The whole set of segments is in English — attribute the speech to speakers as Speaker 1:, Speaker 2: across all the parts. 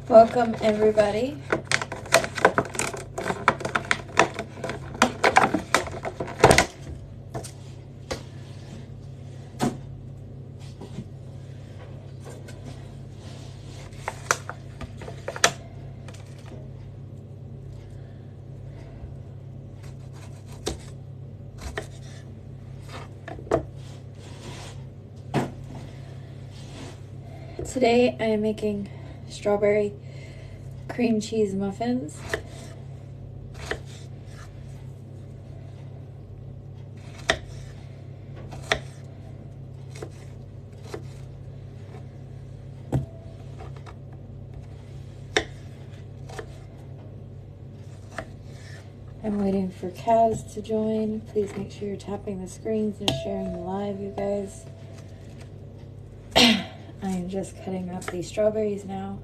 Speaker 1: Welcome, everybody. Today I am making strawberry cream cheese muffins. I'm waiting for Kaz to join. Please make sure you're tapping the screens and sharing the live, you guys. I am just cutting up these strawberries now.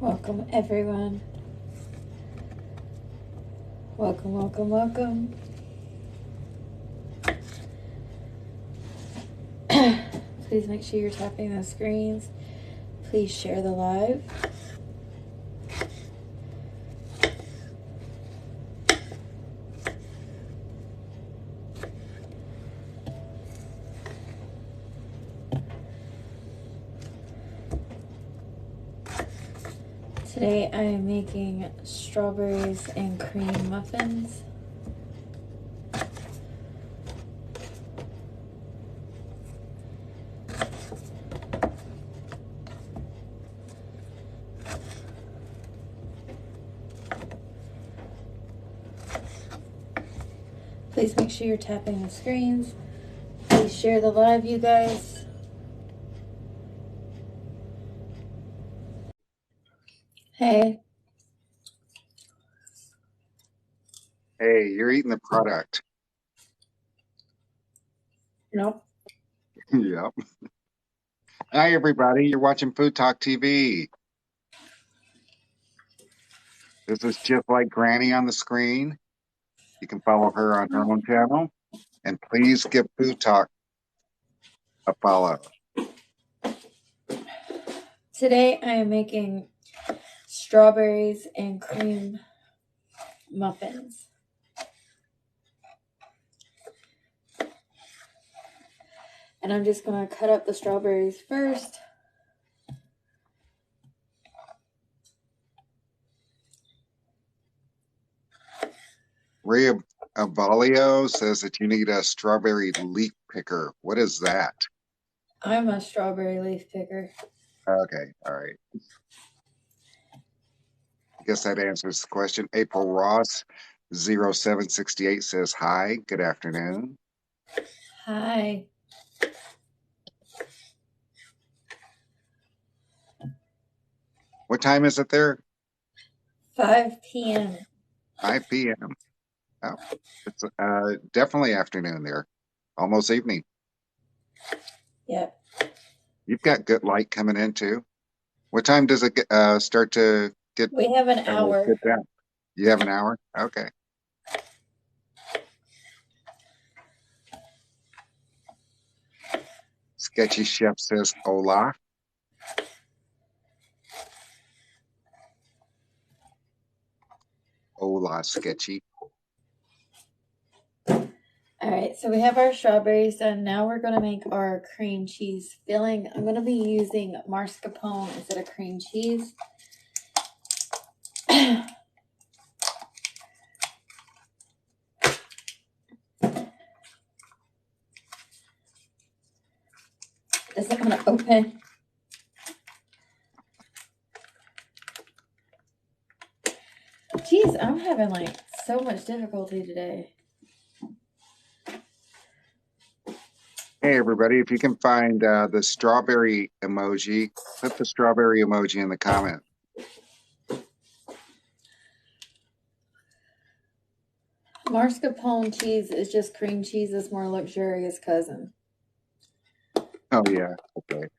Speaker 1: Welcome, everyone. Welcome, welcome, welcome. Please make sure you're tapping the screens. Please share the live. Today I am making strawberries and cream muffins. Please make sure you're tapping the screens. Please share the live, you guys. Hey.
Speaker 2: Hey, you're eating the product.
Speaker 1: Nope.
Speaker 2: Yep. Hi, everybody. You're watching Food Talk TV. This is just like Granny on the screen. You can follow her on her own channel. And please give Food Talk a follow.
Speaker 1: Today I am making strawberries and cream muffins. And I'm just going to cut up the strawberries first.
Speaker 2: Ray Avalio says that you need a strawberry leaf picker. What is that?
Speaker 1: I'm a strawberry leaf picker.
Speaker 2: Okay, all right. I guess that answers the question. April Ross 0768 says hi. Good afternoon.
Speaker 1: Hi.
Speaker 2: What time is it there?
Speaker 1: 5 p.m.
Speaker 2: 5 p.m. Oh, it's definitely afternoon there. Almost evening.
Speaker 1: Yep.
Speaker 2: You've got good light coming in too. What time does it start to get
Speaker 1: We have an hour.
Speaker 2: get down? You have an hour? Okay. Sketchy Chef says hola. Hola, Sketchy.
Speaker 1: All right, so we have our strawberries done. Now we're going to make our cream cheese filling. I'm going to be using mascarpone instead of cream cheese. Is it going to open? Geez, I'm I'm having like so much difficulty today.
Speaker 2: Hey, everybody, if you can find the strawberry emoji, put the strawberry emoji in the comment.
Speaker 1: Mascarpone cheese is just cream cheese's more luxurious cousin.
Speaker 2: Oh, yeah. Okay.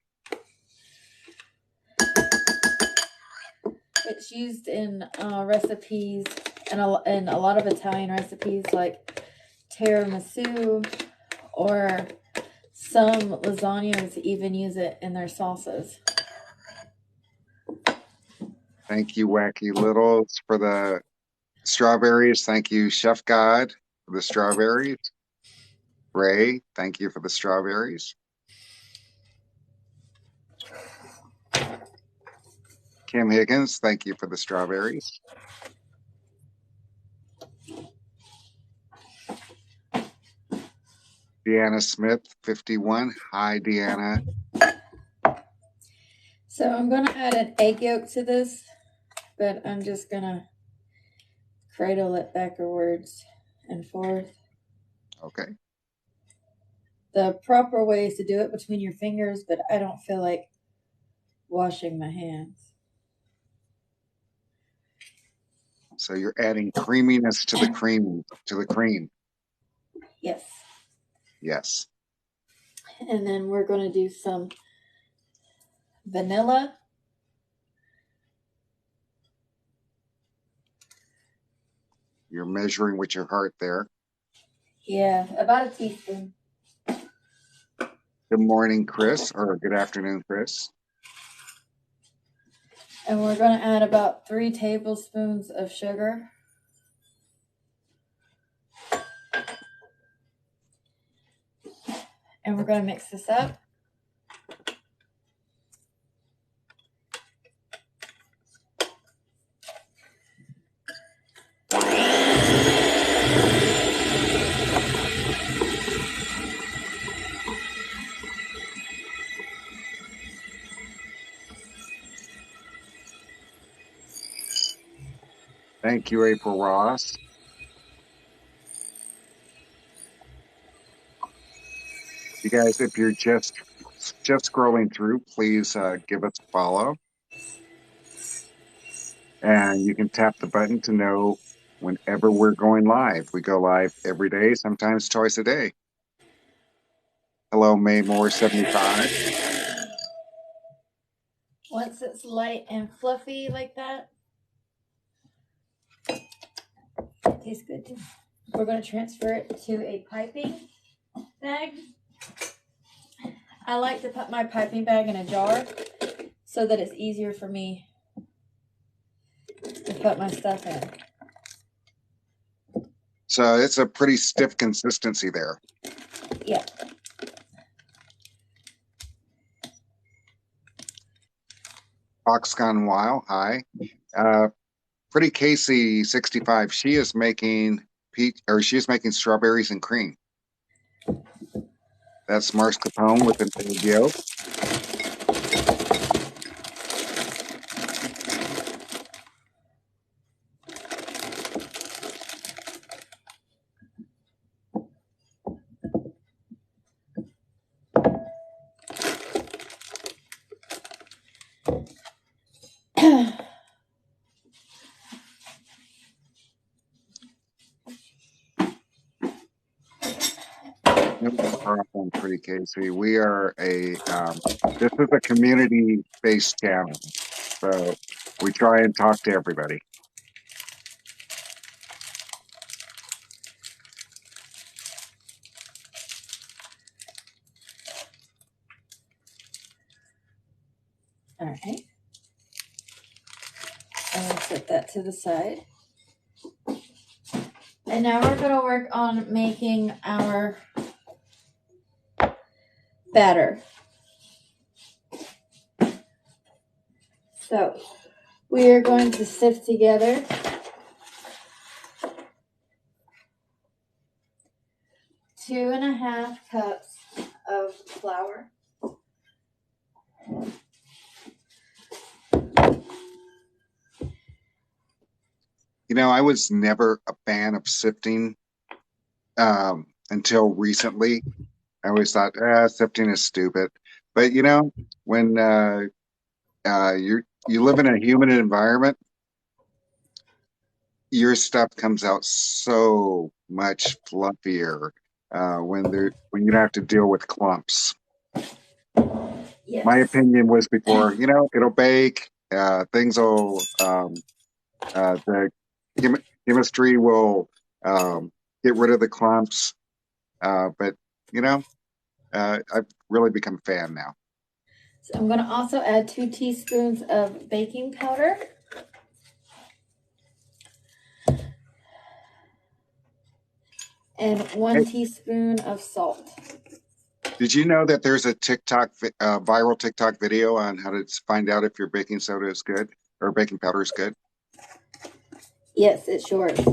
Speaker 1: It's used in recipes and in a lot of Italian recipes like tiramisu, or some lasagnas even use it in their sauces.
Speaker 2: Thank you, Wacky Littles, for the strawberries. Thank you, Chef God, for the strawberries. Ray, thank you for the strawberries. Kim Higgins, thank you for the strawberries. Deanna Smith, 51. Hi, Deanna.
Speaker 1: So I'm going to add an egg yolk to this, but I'm just going to cradle it backwards and forth.
Speaker 2: Okay.
Speaker 1: The proper way is to do it between your fingers, but I don't feel like washing my hands.
Speaker 2: So you're adding creaminess to the cream.
Speaker 1: Yes.
Speaker 2: Yes.
Speaker 1: And then we're going to do some vanilla.
Speaker 2: You're measuring with your heart there.
Speaker 1: Yeah, about a teaspoon.
Speaker 2: Good morning, Chris, or good afternoon, Chris.
Speaker 1: And we're going to add about 3 tablespoons of sugar. And we're going to mix this up.
Speaker 2: Thank you, April Ross. You guys, if you're just scrolling through, please give us a follow. And you can tap the button to know whenever we're going live. We go live every day, sometimes twice a day. Hello, May Moore 75.
Speaker 1: Once it's light and fluffy like that, it tastes good too. We're going to transfer it to a piping bag. I like to put my piping bag in a jar so that it's easier for me to put my stuff in.
Speaker 2: So it's a pretty stiff consistency there.
Speaker 1: Yeah.
Speaker 2: Fox Gone Wild, hi. Pretty Casey 65. She is making strawberries and cream. That's mascarpone with an egg yolk. Pretty Casey. We are this is a community-based channel, so we try and talk to everybody.
Speaker 1: All right. I'm going to set that to the side. And now we're going to work on making our batter. So we are going to sift together 2.5 cups of flour.
Speaker 2: I was never a fan of sifting until recently. I always thought, sifting is stupid. But when you live in a humid environment, your stuff comes out so much fluffier when you don't have to deal with clumps. My
Speaker 1: Yes.
Speaker 2: opinion was before, it'll bake, things will the chemistry will get rid of the clumps. But you know, I've really become a fan now.
Speaker 1: So I'm going to also add 2 teaspoons of baking powder. And 1
Speaker 2: Hey,
Speaker 1: teaspoon of salt.
Speaker 2: did you know that there's a viral TikTok video on how to find out if your baking soda is good or baking powder is good?
Speaker 1: Yes, it sure is.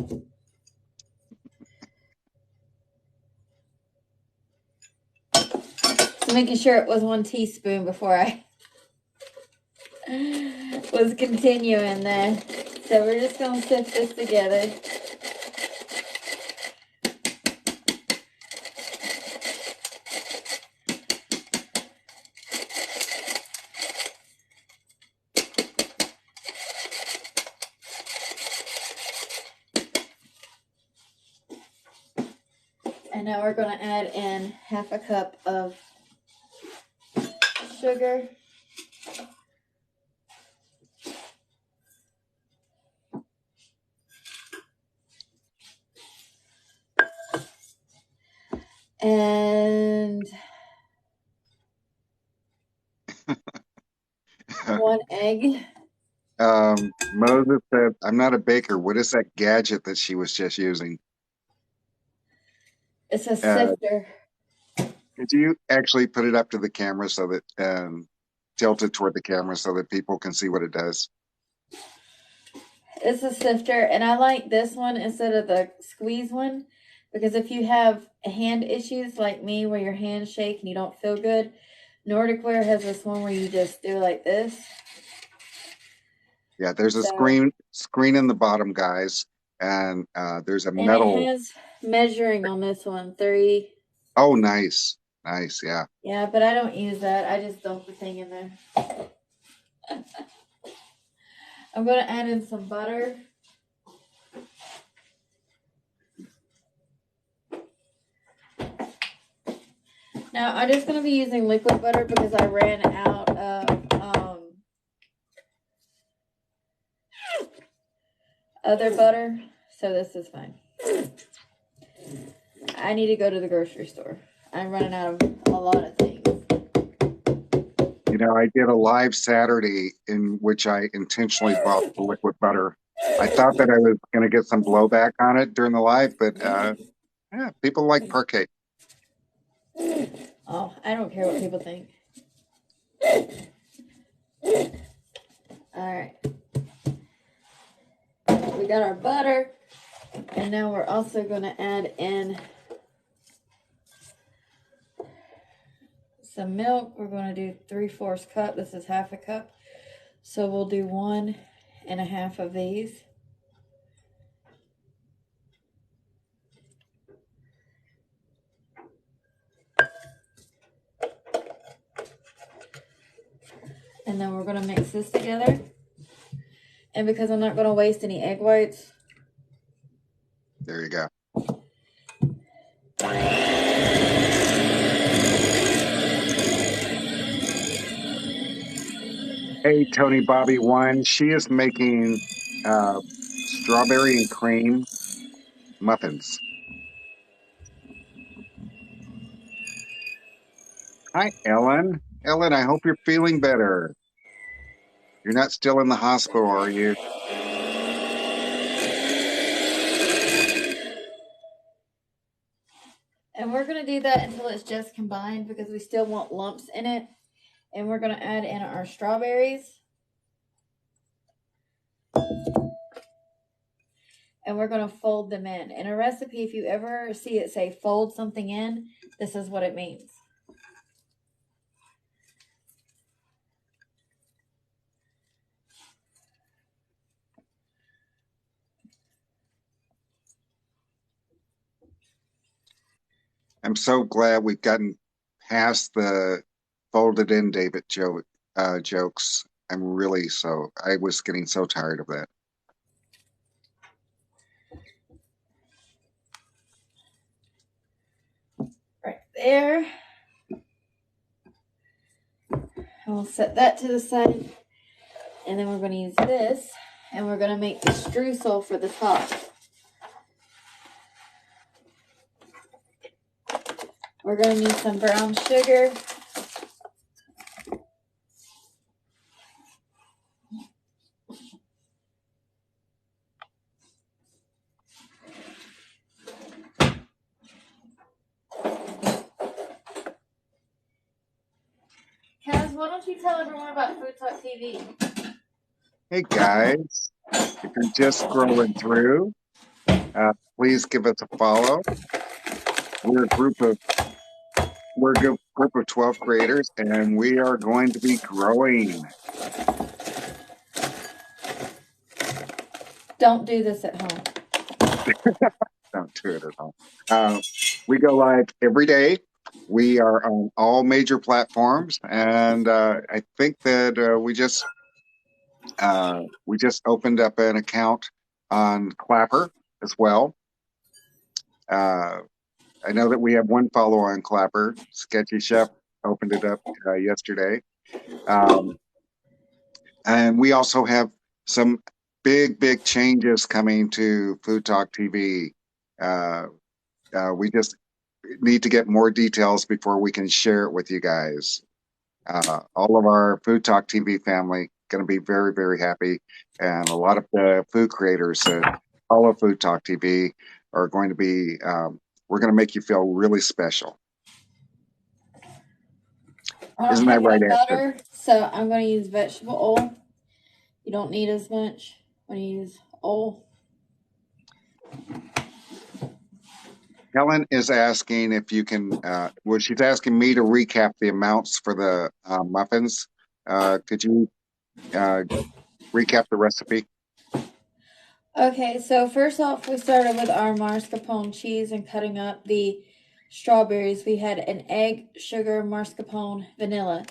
Speaker 1: So making sure it was 1 teaspoon before I was continuing there. So we're just going to sift this together. And now we're going to add in 1/2 cup of sugar. And 1 egg.
Speaker 2: Moses said, "I'm not a baker. What is that gadget that she was just using?"
Speaker 1: It's a
Speaker 2: Uh,
Speaker 1: sifter.
Speaker 2: could you actually put it up to the camera so that tilt it toward the camera so that people can see what it does?
Speaker 1: It's a sifter, and I like this one instead of the squeeze one because if you have hand issues like me where your hands shake and you don't feel good, Nordic Wear has this one where you just do like this.
Speaker 2: Yeah, there's a
Speaker 1: So,
Speaker 2: screen in the bottom, guys, and there's a
Speaker 1: and it
Speaker 2: metal.
Speaker 1: has measuring on this one, 3.
Speaker 2: Oh, nice, nice. Yeah.
Speaker 1: Yeah, but I don't use that. I just dump the thing in there. I'm going to add in some butter. Now, I'm just going to be using liquid butter because I ran out of other butter, so this is fine. I need to go to the grocery store. I'm running out of a lot of things.
Speaker 2: I did a live Saturday in which I intentionally bought the liquid butter. I thought that I was going to get some blowback on it during the live, but yeah, people like parquet.
Speaker 1: Oh, I don't care what people think. All right. We got our butter. And now we're also going to add in some milk. We're going to do 3/4 cup. This is 1/2 cup. So we'll do 1.5 of these. And then we're going to mix this together. And because I'm not going to waste any egg whites.
Speaker 2: There you go. Hey, Tony Bobby one. She is making uh, strawberry and cream muffins. Hi, Ellen. Ellen, I hope you're feeling better. You're not still in the hospital, are you?
Speaker 1: And we're going to do that until it's just combined because we still want lumps in it. And we're going to add in our strawberries. And we're going to fold them in. In a recipe, if you ever see it say fold something in, this is what it means.
Speaker 2: I'm so glad we've gotten past the folded in David jokes. I was getting so tired of that.
Speaker 1: Right there. And we'll set that to the side. And then we're going to use this. And we're going to make the streusel for the top. We're going to need some brown sugar. Kaz, why don't you tell everyone about Food Talk TV?
Speaker 2: Hey guys, if you're just scrolling through, please give us a follow. We're a group of 12 creators, and we are going to be growing.
Speaker 1: Don't do this at home.
Speaker 2: Don't do it at all. We go live every day. We are on all major platforms, and I think that we just opened up an account on Clapper as well. I know that we have one follower on Clapper. Sketchy Chef opened it up yesterday. And we also have some big changes coming to Food Talk TV. We just need to get more details before we can share it with you guys. All of our Food Talk TV family going to be very happy, and a lot of the food creators that follow Food Talk TV are going to be. We're going to make you feel really special.
Speaker 1: I don't
Speaker 2: Isn't that
Speaker 1: have
Speaker 2: right,
Speaker 1: any
Speaker 2: Ashton?
Speaker 1: butter, so I'm going to use vegetable oil. You don't need as much when you use oil.
Speaker 2: Helen is asking if you can. Well, she's asking me to recap the amounts for the muffins. Could you recap the recipe?
Speaker 1: Okay, so first off, we started with our mascarpone cheese and cutting up the strawberries. We had an egg, sugar, mascarpone, vanilla.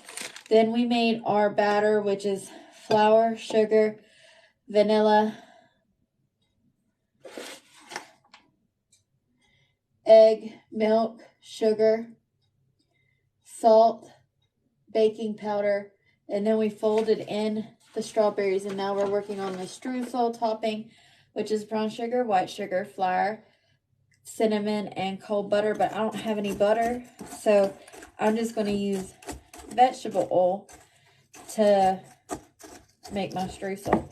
Speaker 1: Then we made our batter, which is flour, sugar, vanilla, egg, milk, sugar, salt, baking powder, and then we folded in the strawberries. And now we're working on the streusel topping, which is brown sugar, white sugar, flour, cinnamon, and cold butter. But I don't have any butter, so I'm just going to use vegetable oil to make my streusel.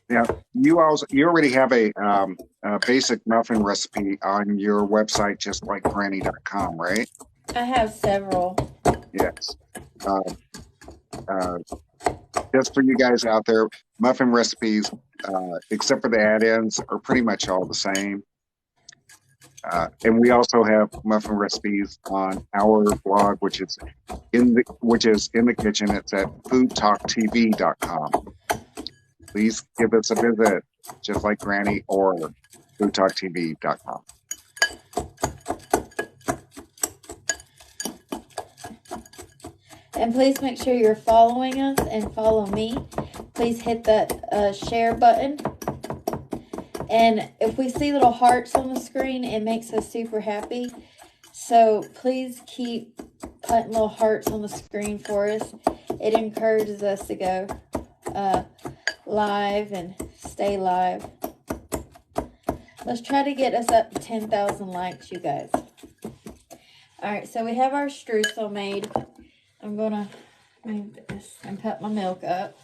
Speaker 2: Yeah, you already have a basic muffin recipe on your website, just like granny.com, right?
Speaker 1: I have several.
Speaker 2: Yes. Uh, just for you guys out there, muffin recipes, except for the add-ins, are pretty much all the same. And we also have muffin recipes on our blog, which is in the kitchen. It's at foodtalktv.com. Please give us a visit, just like Granny, or foodtalktv.com.
Speaker 1: And please make sure you're following us and follow me. Please hit that share button. And if we see little hearts on the screen, it makes us super happy. So please keep putting little hearts on the screen for us. It encourages us to go live and stay live. Let's try to get us up to 10,000 likes, you guys. Alright, so we have our streusel made. I'm going to move this and put my milk up.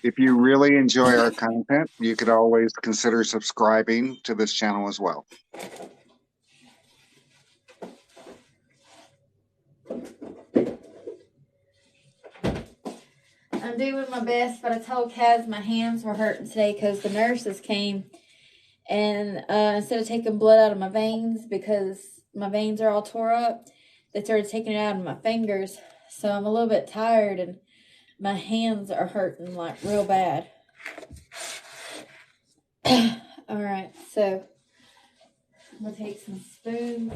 Speaker 2: If you really enjoy our content, you could always consider subscribing to this channel as well.
Speaker 1: I'm doing my best, but I told Kaz my hands were hurting today because the nurses came and instead of taking blood out of my veins, because my veins are all tore up, they started taking it out of my fingers. So I'm a little bit tired and my hands are hurting like real bad. Alright, so I'm going to take some spoons.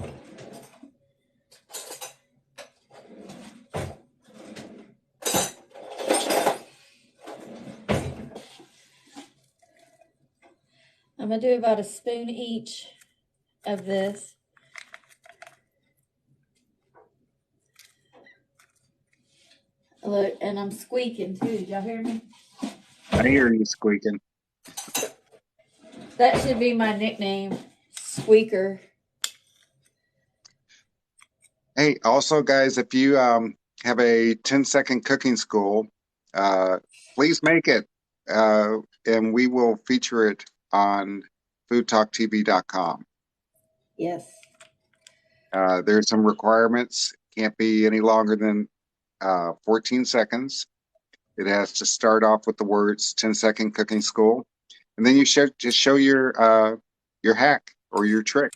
Speaker 1: going to do about a spoon each of this. Look, and I'm squeaking too. Did y'all hear me?
Speaker 2: I hear you squeaking.
Speaker 1: That should be my nickname, Squeaker.
Speaker 2: Hey, also, guys, if you have a 10-second cooking school, please make it, and we will feature it on foodtalktv.com.
Speaker 1: Yes.
Speaker 2: There's some requirements. Can't be any longer than 14 seconds. It has to start off with the words 10-second cooking school. And then you should just show your hack or your trick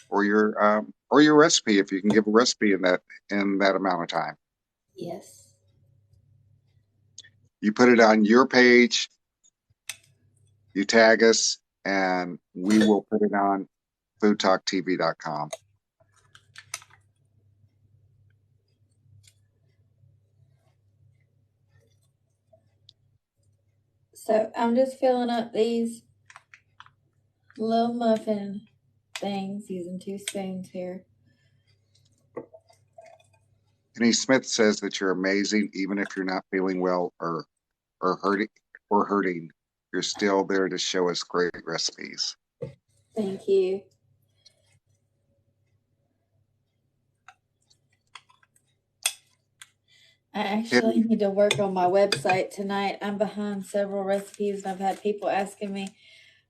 Speaker 2: or your recipe if you can give a recipe in that amount of time.
Speaker 1: Yes.
Speaker 2: You put it on your page, you tag us, and we will put it on foodtalktv.com.
Speaker 1: So I'm just filling up these little muffin things using 2 spoons here.
Speaker 2: Penny Smith says that you're amazing, even if you're not feeling well or hurting. You're still there to show us great recipes.
Speaker 1: Thank you. I actually need to work on my website tonight. I'm behind several recipes, and I've had people asking me,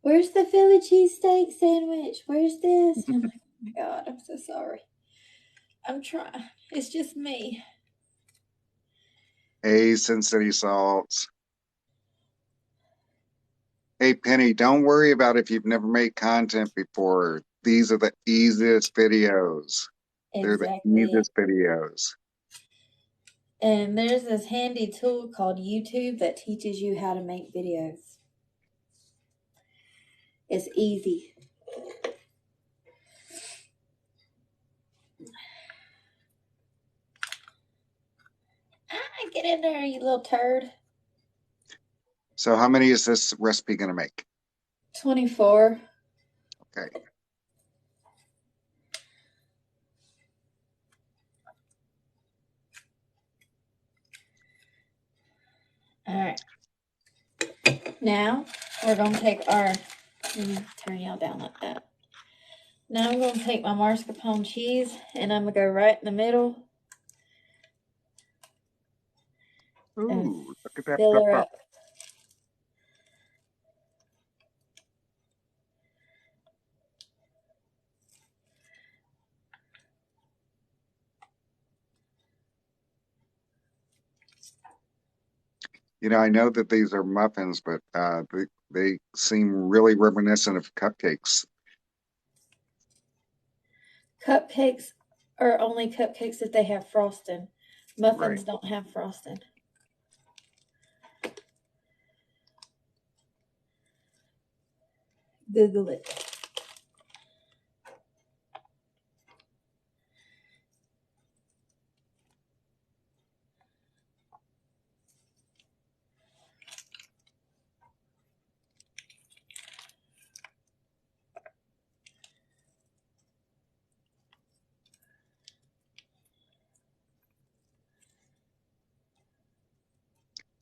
Speaker 1: "Where's the Philly cheesesteak sandwich? Where's this?" And I'm like, "Oh my God, I'm so sorry. I'm trying. It's just me."
Speaker 2: Hey, Sin City Salts. Hey, Penny, don't worry about if you've never made content before. These are the easiest videos. They're the
Speaker 1: Exactly.
Speaker 2: easiest videos.
Speaker 1: And there's this handy tool called YouTube that teaches you how to make videos. It's easy. Get in there, you little turd.
Speaker 2: So how many is this recipe going to make?
Speaker 1: 24.
Speaker 2: Okay.
Speaker 1: All right. Now we're going to take our, turn y'all down like that. Now I'm going to take my mascarpone cheese and I'm going to go right in the middle.
Speaker 2: Ooh, look at that
Speaker 1: Fill her
Speaker 2: pepper.
Speaker 1: up.
Speaker 2: You know, I know that these are muffins, but they seem really reminiscent of cupcakes.
Speaker 1: Cupcakes are only cupcakes if they have frosting. Muffins
Speaker 2: Right.
Speaker 1: don't have frosting. Google it.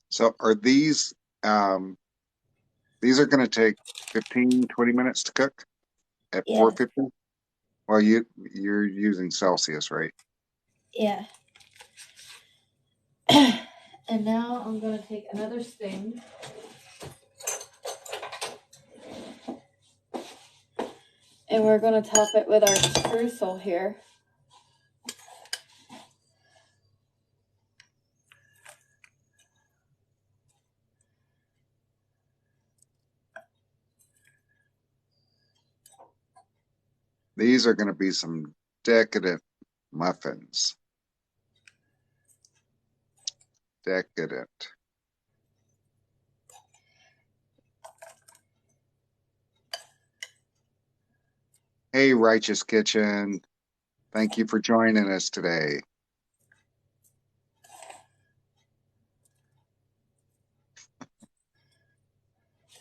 Speaker 2: So are these are going to take 15, 20 minutes to cook at
Speaker 1: Yeah.
Speaker 2: 450? Well, you're using Celsius, right?
Speaker 1: Yeah. And now I'm going to take another spoon. And we're going to top it with our streusel here.
Speaker 2: These are going to be some decadent muffins. Decadent. Hey, Righteous Kitchen. Thank you for joining us today.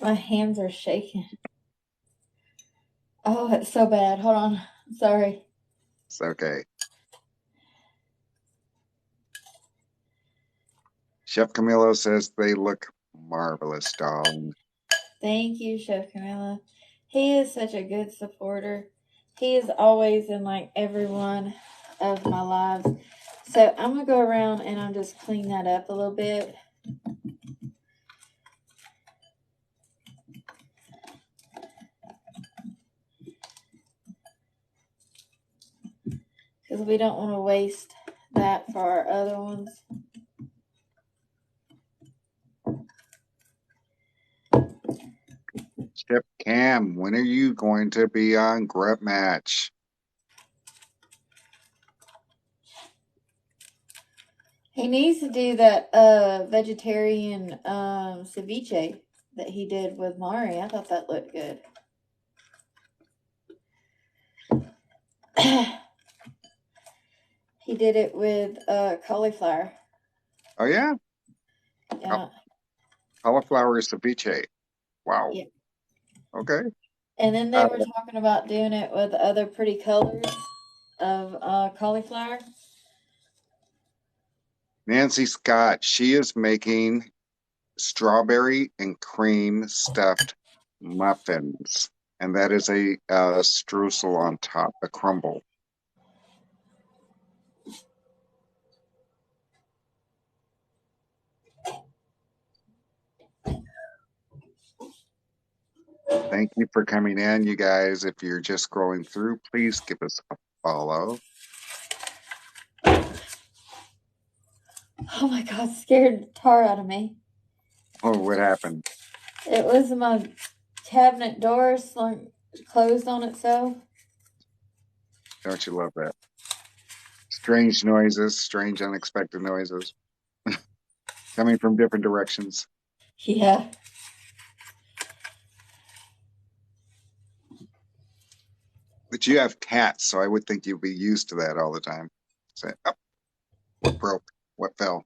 Speaker 1: My hands are shaking. Oh, it's so bad. Hold on. Sorry.
Speaker 2: It's okay. Chef Camilo says they look marvelous, darling.
Speaker 1: Thank you, Chef Camilla. He is such a good supporter. He is always in like every one of my lives. So I'm gonna go around and I'm just clean that up a little bit. Because we don't want to waste that for our other ones.
Speaker 2: Chef Cam, when are you going to be on Grub Match?
Speaker 1: He needs to do that vegetarian ceviche that he did with Mari. I thought that looked good. He did it with cauliflower.
Speaker 2: Oh yeah,
Speaker 1: Yeah.
Speaker 2: cauliflower ceviche. Wow.
Speaker 1: Yeah.
Speaker 2: Okay.
Speaker 1: And then they
Speaker 2: Uh,
Speaker 1: were talking about doing it with other pretty colors of cauliflower.
Speaker 2: Nancy Scott, she is making strawberry and cream stuffed muffins, and that is a streusel on top, a crumble. Thank you for coming in, you guys. If you're just scrolling through, please give us a follow.
Speaker 1: Oh my God, scared the tar out of me.
Speaker 2: Oh, what happened?
Speaker 1: It was my cabinet door slung closed on itself.
Speaker 2: Don't you love that? Strange noises, strange, unexpected noises coming from different directions.
Speaker 1: Yeah.
Speaker 2: But you have cats, so I would think you'd be used to that all the time. Say, oh, what broke? What fell?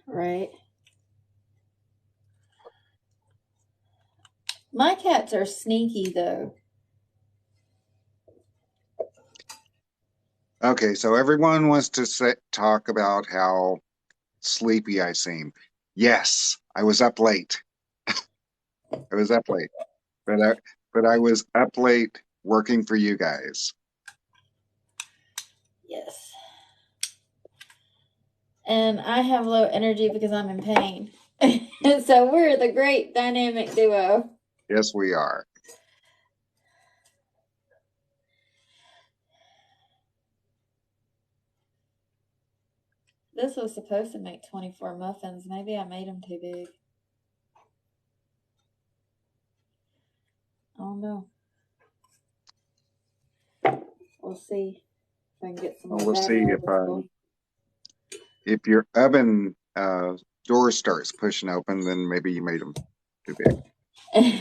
Speaker 1: Right. My cats are sneaky though.
Speaker 2: Okay, so everyone wants to talk about how sleepy I seem. Yes, I was up late. I was up late, but I was up late working for you guys.
Speaker 1: Yes. And I have low energy because I'm in pain. So we're the great dynamic duo.
Speaker 2: Yes, we are.
Speaker 1: This was supposed to make 24 muffins. Maybe I made them too big. I don't know. We'll see if I can get some
Speaker 2: Well,
Speaker 1: more
Speaker 2: we'll see
Speaker 1: batter out of this bowl.
Speaker 2: if your oven door starts pushing open, then maybe you made them too big.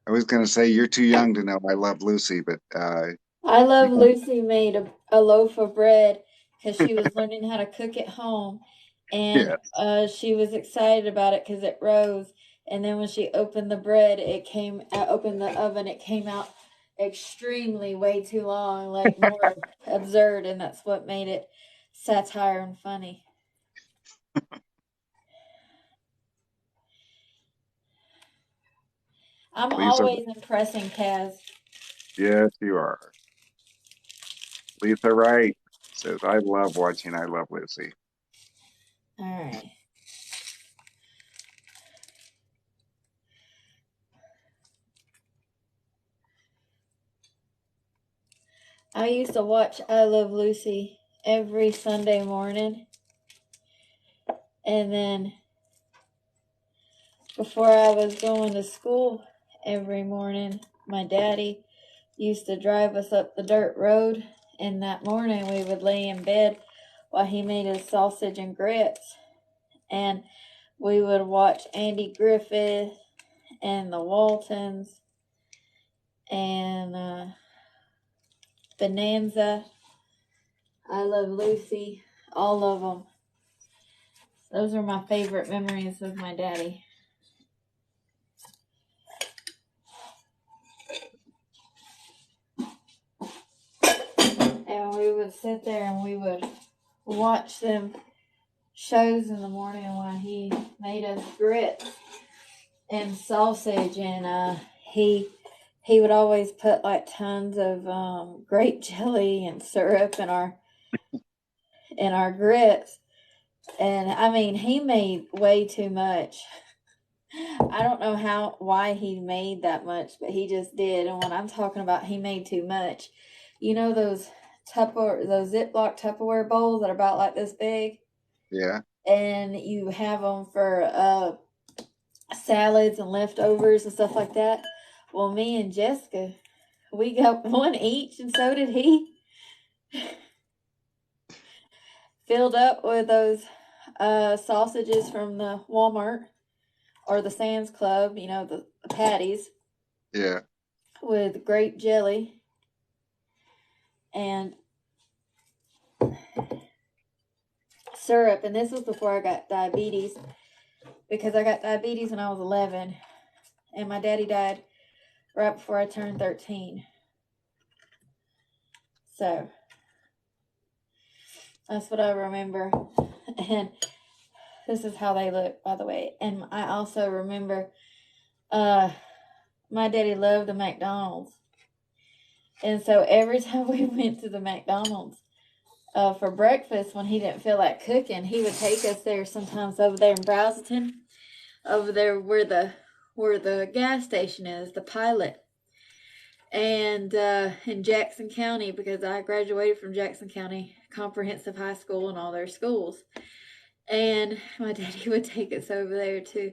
Speaker 2: I was going to say you're too young to know I love Lucy, but
Speaker 1: I love
Speaker 2: you
Speaker 1: Lucy made a loaf of bread because she was learning how to cook at home, and
Speaker 2: yeah.
Speaker 1: she was excited about it because it rose. And then when she opened the bread, opened the oven, it came out extremely way too long, like more absurd, and that's what made it satire and funny. I'm
Speaker 2: Lisa,
Speaker 1: always impressing Kaz.
Speaker 2: yes, you are. Lisa Wright says I love watching I Love Lucy.
Speaker 1: All right. I used to watch I Love Lucy every Sunday morning. And then before I was going to school every morning, my daddy used to drive us up the dirt road. And that morning we would lay in bed while he made his sausage and grits. And we would watch Andy Griffith and the Waltons and Bonanza. I Love Lucy, all of them. Those are my favorite memories of my daddy. And we would sit there and we would watch them shows in the morning while he made us grits and sausage, and he would always put like tons of grape jelly and syrup in our grits. And I mean, he made way too much. I don't know why he made that much, but he just did. And when I'm talking about he made too much, you know those those Ziploc Tupperware bowls that are about like this big,
Speaker 2: Yeah.
Speaker 1: and you have them for salads and leftovers and stuff like that. Well, me and Jessica, we got one each, and so did he. Filled up with those sausages from the Walmart or the Sam's Club, you know, the patties
Speaker 2: Yeah.
Speaker 1: with grape jelly and syrup. And this was before I got diabetes, because I got diabetes when I was 11, and my daddy died right before I turned 13. So that's what I remember. And this is how they look, by the way. And I also remember my daddy loved the McDonald's. And so every time we went to the McDonald's for breakfast, when he didn't feel like cooking, he would take us there sometimes over there in Brownston, over there where the gas station is, the Pilot. And in Jackson County, because I graduated from Jackson County Comprehensive High School and all their schools. And my daddy would take us over there to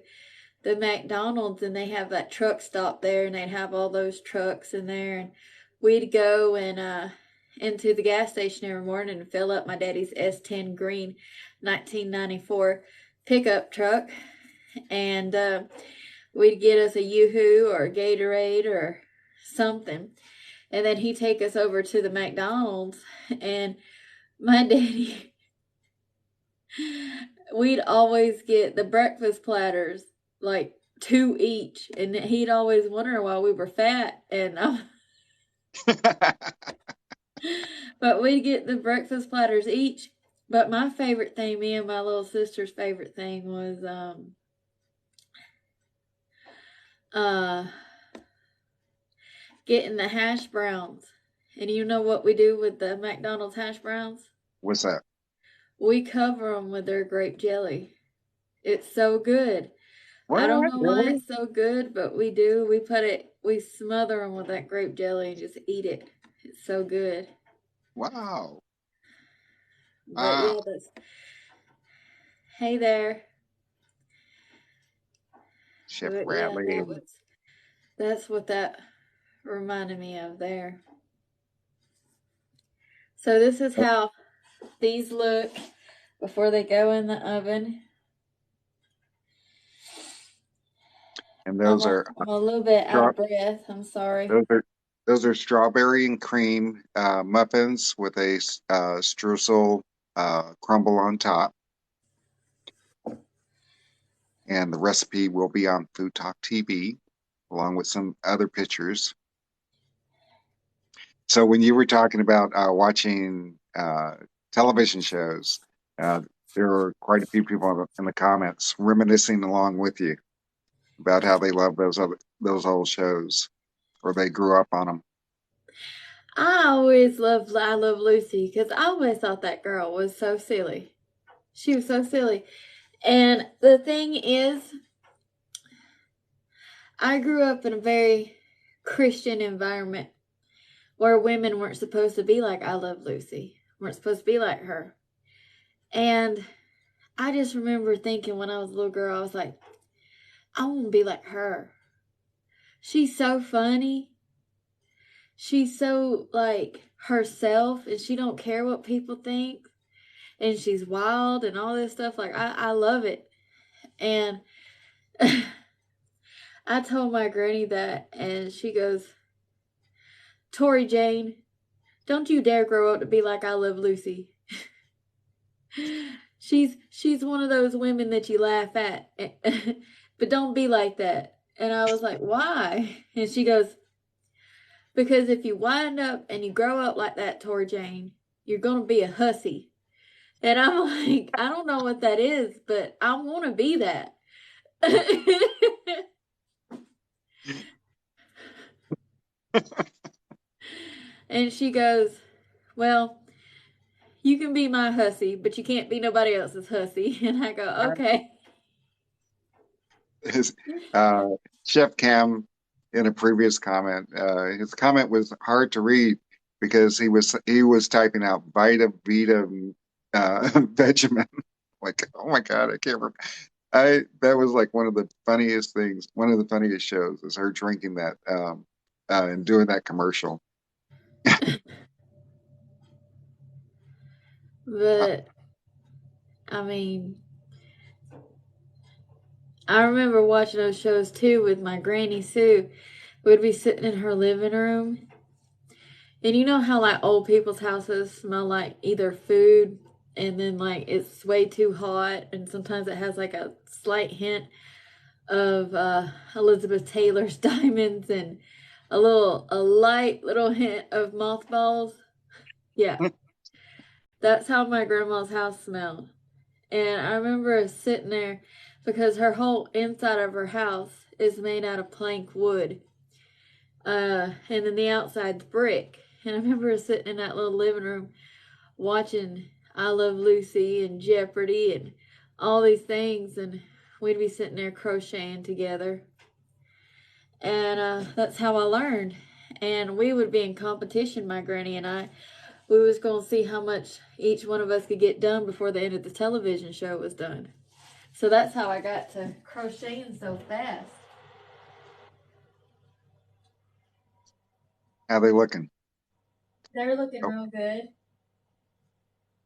Speaker 1: the McDonald's, and they have that truck stop there, and they'd have all those trucks in there, and we'd go and into the gas station every morning and fill up my daddy's S10 green 1994 pickup truck, and we'd get us a Yoo-Hoo or a Gatorade or something, and then he'd take us over to the McDonald's, and my daddy, we'd always get the breakfast platters, like 2 each, and he'd always wonder why we were fat, and but we'd get the breakfast platters each. But my favorite thing, me and my little sister's favorite thing, was uh getting the hash browns. And you know what we do with the McDonald's hash browns?
Speaker 2: What's that?
Speaker 1: We cover them with their grape jelly. It's so good. I don't
Speaker 2: What?
Speaker 1: know why
Speaker 2: Really?
Speaker 1: it's so good, but we do. We smother them with that grape jelly and just eat it. It's so good.
Speaker 2: Wow.
Speaker 1: But
Speaker 2: Wow.
Speaker 1: yeah, hey there.
Speaker 2: Chef
Speaker 1: But yeah,
Speaker 2: Bradley.
Speaker 1: that's what that reminded me of there. So this is how these look before they go in the oven.
Speaker 2: And those are
Speaker 1: I'm a little bit out
Speaker 2: straw
Speaker 1: of breath. I'm sorry.
Speaker 2: those are those are strawberry and cream muffins with a streusel crumble on top. And the recipe will be on Food Talk TV along with some other pictures. So when you were talking about watching television shows, uh, there were quite a few people in the comments reminiscing along with you about how they love those old shows or they grew up on them.
Speaker 1: I love Lucy, because I always thought that girl was so silly. She was so silly. And the thing is, I grew up in a very Christian environment where women weren't supposed to be like I Love Lucy, weren't supposed to be like her. And I just remember thinking when I was a little girl, I was like, I want to be like her. She's so funny. She's so like herself, and she don't care what people think. And she's wild and all this stuff. Like I love it. And I told my granny that, and she goes, Tori Jane, don't you dare grow up to be like I Love Lucy. she's one of those women that you laugh at, but don't be like that. And I was like, why? And she goes, because if you wind up and you grow up like that, Tori Jane, you're gonna be a hussy. And I'm like, I don't know what that is, but I want to be that. And she goes, well, you can be my hussy, but you can't be nobody else's hussy. And I go, okay.
Speaker 2: His uh, Chef Cam, in a previous comment, his comment was hard to read because he was typing out Vita Vegemin. Like, oh my God, I can't remember. I That was like one of the funniest things. One of the funniest shows is her drinking that and doing that commercial.
Speaker 1: But I mean, I remember watching those shows too with my Granny Sue. We'd be sitting in her living room. And you know how like old people's houses smell like either food and then like it's way too hot and sometimes it has like a slight hint of Elizabeth Taylor's diamonds and a light little hint of mothballs. Yeah, that's how my grandma's house smelled. And I remember sitting there because her whole inside of her house is made out of plank wood. And then the outside's brick. And I remember sitting in that little living room watching I Love Lucy and Jeopardy and all these things, and we'd be sitting there crocheting together. And that's how I learned. And we would be in competition, my granny and I. We was going to see how much each one of us could get done before the end of the television show was done. So that's how I got to crocheting so fast.
Speaker 2: How they looking?
Speaker 1: They're looking
Speaker 2: Oh,
Speaker 1: real good.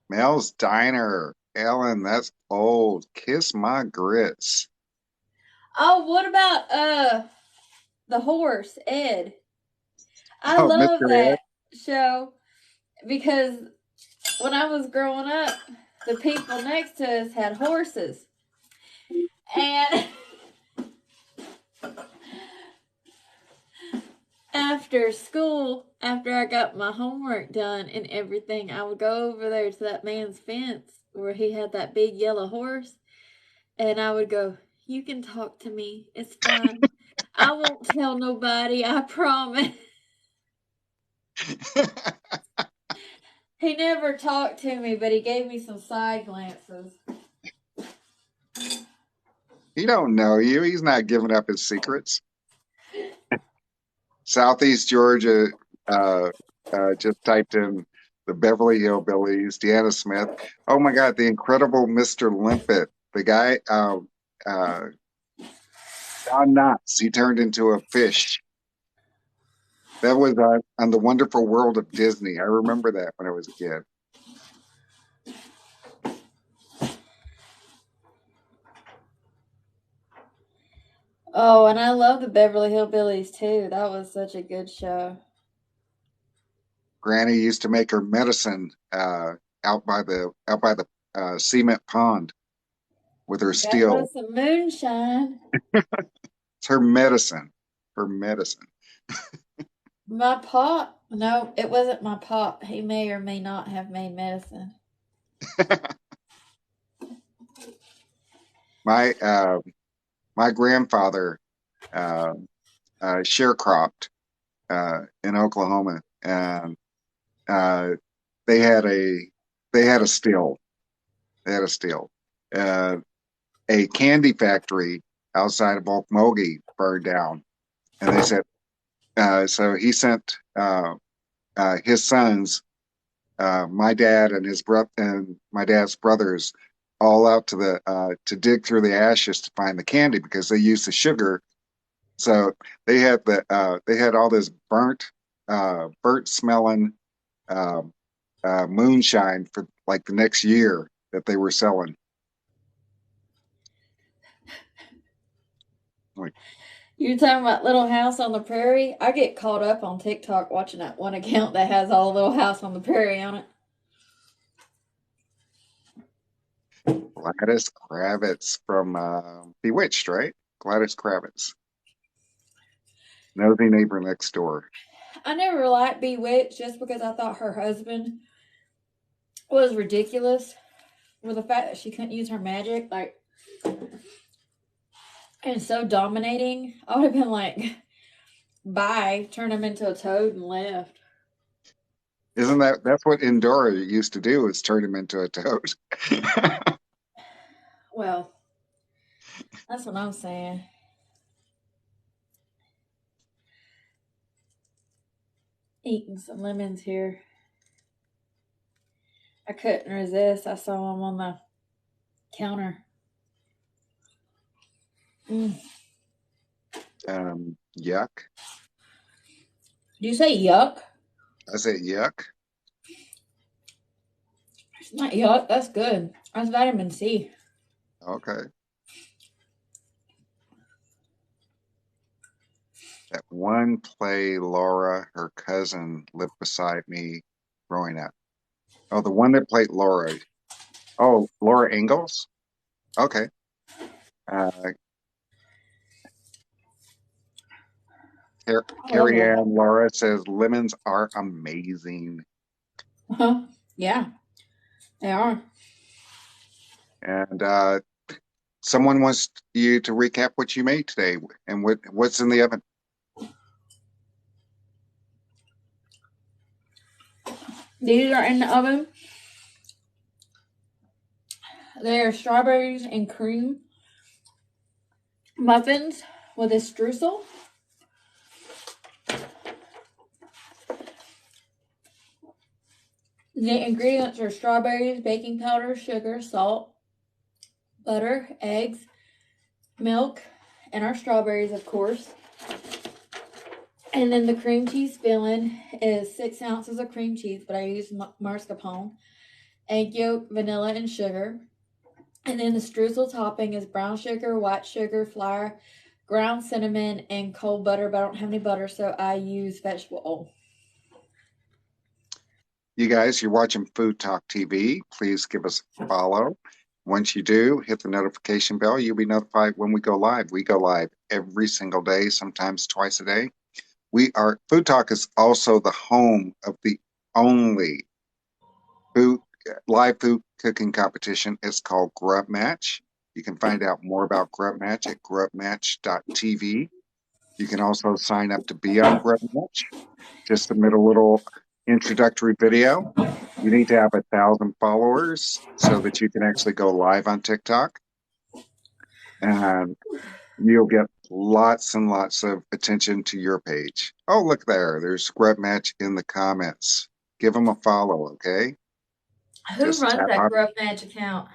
Speaker 2: Mel's Diner. Ellen, that's old. Kiss my grits.
Speaker 1: Oh, what about the horse, Ed? I
Speaker 2: Oh,
Speaker 1: love
Speaker 2: Mr. Ed.
Speaker 1: that show because when I was growing up, the people next to us had horses. And after school, after I got my homework done and everything, I would go over there to that man's fence where he had that big yellow horse and I would go, you can talk to me. It's fine. I won't tell nobody, I promise. He never talked to me, but he gave me some side glances.
Speaker 2: He don't know you. He's not giving up his secrets. Southeast Georgia uh, just typed in the Beverly Hillbillies, Deanna Smith. Oh my God, the incredible Mr. Limpet. The guy, Don Knotts, he turned into a fish. That was on the Wonderful World of Disney. I remember that when I was a kid.
Speaker 1: Oh, and I love the Beverly Hillbillies too. That was such a good show.
Speaker 2: Granny used to make her medicine out by the cement pond with her
Speaker 1: That
Speaker 2: steel.
Speaker 1: was some moonshine.
Speaker 2: It's her medicine. Her medicine.
Speaker 1: My pop, no, it wasn't my pop. He may or may not have made medicine.
Speaker 2: My my grandfather uh, sharecropped in Oklahoma, and uh, they had a they had a still. They had a still. Uh, a candy factory outside of Okmulgee burned down, and they said so. He sent his sons, my dad and his brother and my dad's brothers, all out to dig through the ashes to find the candy because they used the sugar. So they had all this burnt smelling um, moonshine for like the next year that they were selling. Like,
Speaker 1: You're talking about Little House on the Prairie? I get caught up on TikTok watching that one account that has all Little House on the Prairie on it.
Speaker 2: Gladys Kravitz from Bewitched, right? Gladys Kravitz, nosy neighbor next door.
Speaker 1: I never liked Bewitched just because I thought her husband was ridiculous with the fact that she couldn't use her magic, like, and so dominating. I would have been like, bye, turned him into a toad and left.
Speaker 2: Isn't that's what Endora used to do, is turn him into a toad?
Speaker 1: Well, that's what I'm saying. Eating some lemons here. I couldn't resist. I saw them on the counter. Mm.
Speaker 2: Yuck.
Speaker 1: Do you say yuck?
Speaker 2: I say yuck.
Speaker 1: It's not yuck. That's good. That's vitamin C.
Speaker 2: Okay. That one play, Laura, her cousin, lived beside me growing up. Oh, the one that played Laura. Oh, Laura Ingalls? Okay. Uh,
Speaker 1: I love
Speaker 2: Carrie
Speaker 1: lemons.
Speaker 2: Ann Laura says lemons are amazing.
Speaker 1: Uh-huh. Yeah, they are.
Speaker 2: And someone wants you to recap what you made today and what's in the oven.
Speaker 1: These are in the oven. They're strawberries and cream muffins with a streusel. The ingredients are strawberries, baking powder, sugar, salt, butter, eggs, milk, and our strawberries, of course. And then the cream cheese filling is 6 ounces of cream cheese, but I use mascarpone, egg yolk, vanilla, and sugar. And then the streusel topping is brown sugar, white sugar, flour, ground cinnamon, and cold butter, but I don't have any butter, so I use vegetable oil.
Speaker 2: You guys, you're watching Food Talk TV. Please give us a follow. Once you do, hit the notification bell. You'll be notified when we go live. We go live every single day, sometimes twice a day. Food Talk is also the home of the only food live food cooking competition. It's called Grub Match. You can find out more about Grub Match at grubmatch.tv. You can also sign up to be on Grub Match. Just submit a little introductory video. You need to have 1,000 followers so that you can actually go live on TikTok. And you'll get lots and lots of attention to your page. Oh, look there. There's Grub Match in the comments. Give them a follow, okay?
Speaker 1: Who
Speaker 2: Just
Speaker 1: runs
Speaker 2: tap
Speaker 1: that
Speaker 2: on.
Speaker 1: Grub Match account?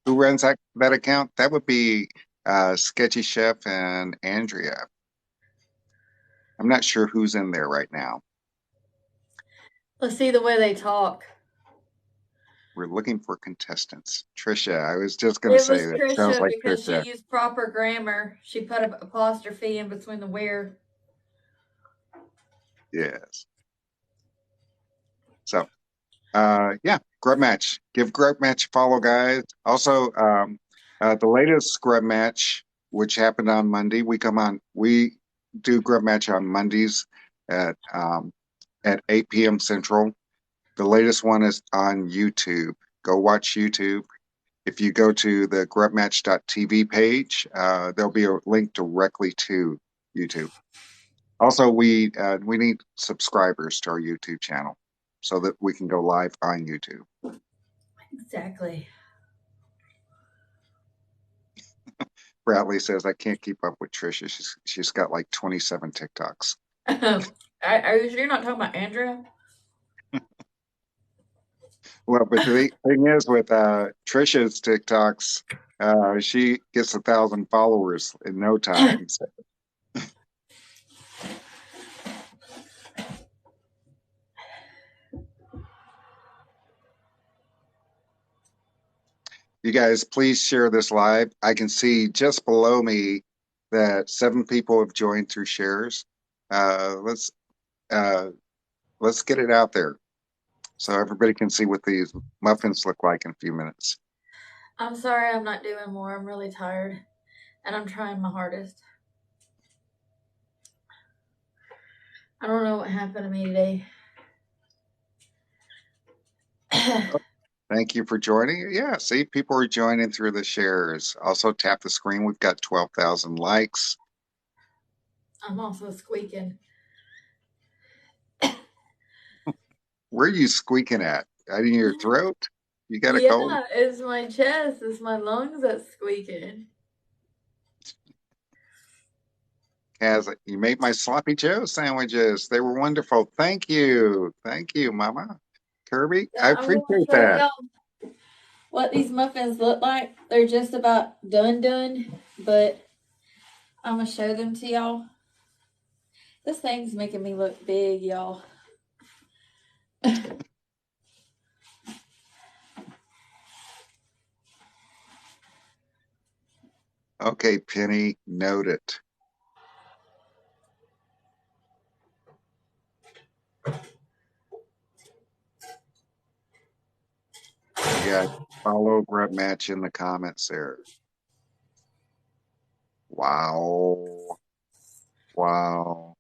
Speaker 2: Who runs that account? That would be Sketchy Chef and Andrea. I'm not sure who's in there right now.
Speaker 1: Let's see the way they talk.
Speaker 2: We're looking for contestants. Trisha, I was just going to
Speaker 1: It
Speaker 2: say
Speaker 1: was
Speaker 2: that sounds
Speaker 1: Trisha
Speaker 2: like
Speaker 1: because she
Speaker 2: Trisha.
Speaker 1: used proper grammar. She put an apostrophe in between the where.
Speaker 2: Yes. So, yeah, Grub Match. Give Grub Match a follow, guys. Also, the latest Grub Match, which happened on Monday, we do Grub Match on Mondays at 8 p.m. Central. The latest one is on YouTube. Go watch YouTube. If you go to the grubmatch.tv page, there'll be a link directly to YouTube. Also, we need subscribers to our YouTube channel so that we can go live on YouTube.
Speaker 1: Exactly.
Speaker 2: Bradley says I can't keep up with Trisha. She's got like 27 TikToks.
Speaker 1: Are you sure you're not talking about Andrea?
Speaker 2: Well, but the thing is with Trisha's TikToks, she gets 1,000 followers in no time. So. You guys, please share this live. I can see just below me that 7 people have joined through shares. Uh, let's uh, let's get it out there so everybody can see what these muffins look like in a few minutes.
Speaker 1: I'm sorry I'm not doing more. I'm really tired and I'm trying my hardest. I don't know what happened to me today.
Speaker 2: Thank you for joining. Yeah, see, people are joining through the shares. Also, tap the screen. We've got 12,000 likes.
Speaker 1: I'm also squeaking.
Speaker 2: Where are you squeaking at? Out in your throat? You got a cold?
Speaker 1: Yeah, it's my chest. It's my lungs that's squeaking.
Speaker 2: Kaz, you made my sloppy Joe sandwiches. They were wonderful. Thank you. Thank you, Mama. Kirby, I
Speaker 1: Yeah, I'm going to
Speaker 2: appreciate
Speaker 1: show
Speaker 2: that.
Speaker 1: y'all what these muffins look like. They're just about done, but I'm going to show them to y'all. This thing's making me look big, y'all.
Speaker 2: Okay, Penny, note it. You guys follow Brett Match in the comments there. Wow. Wow.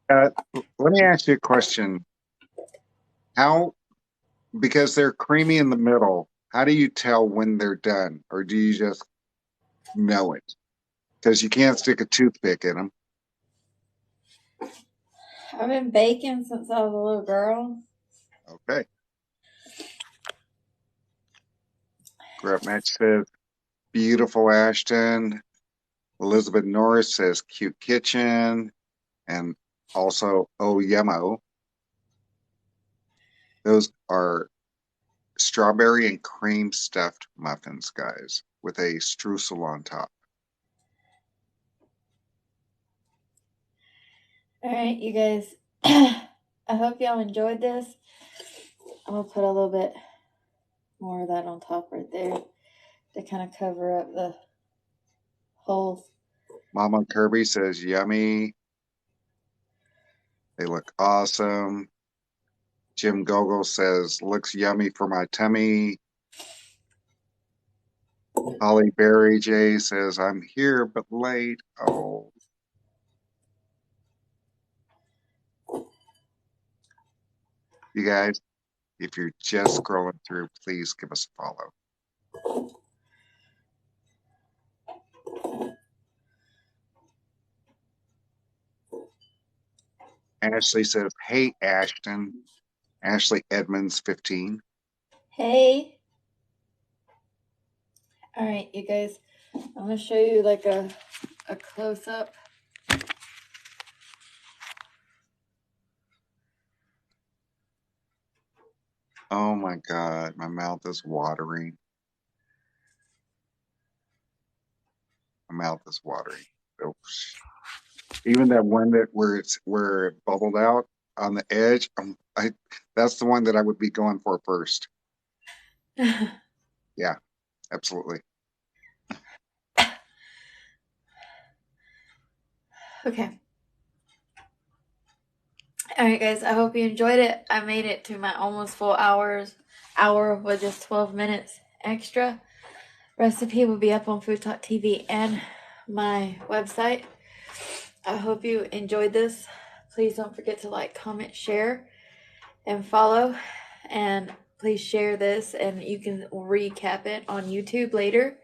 Speaker 2: Let me ask you a question. How, because they're creamy in the middle, how do you tell when they're done? Or do you just know it? Because you can't stick a toothpick in them.
Speaker 1: I've been baking since I was a little girl.
Speaker 2: Okay. Brett Match says, beautiful Ashton. Elizabeth Norris says, cute kitchen. And also, oh, yummo. Those are strawberry and cream stuffed muffins, guys, with a streusel on top.
Speaker 1: All right, you guys. I hope y'all enjoyed this. I'm going to put a little bit more of that on top right there to kind of cover up the holes.
Speaker 2: Mama Kirby says, yummy. They look awesome. Jim Gogol says, looks yummy for my tummy. Holly Berry J says, I'm here but late. Oh, you guys, if you're just scrolling through, please give us a follow. Ashley says, hey, Ashton. Ashley Edmonds, 15.
Speaker 1: Hey. All right, you guys. I'm going to show you like a close up.
Speaker 2: Oh my God, my mouth is watering. My mouth is watering. Oops. Even that one that where it bubbled out on the edge, that's the one that I would be going for first. Yeah, absolutely.
Speaker 1: Okay. All right, guys. I hope you enjoyed it. I made it to my almost full hour with just 12 minutes extra. Recipe will be up on Food Talk TV and my website. I hope you enjoyed this. Please don't forget to like, comment, share, and follow. And please share this, and you can recap it on YouTube later.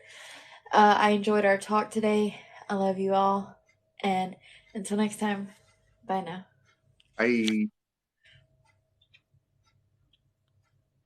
Speaker 1: I enjoyed our talk today. I love you all. And until next time, bye now.
Speaker 2: Bye.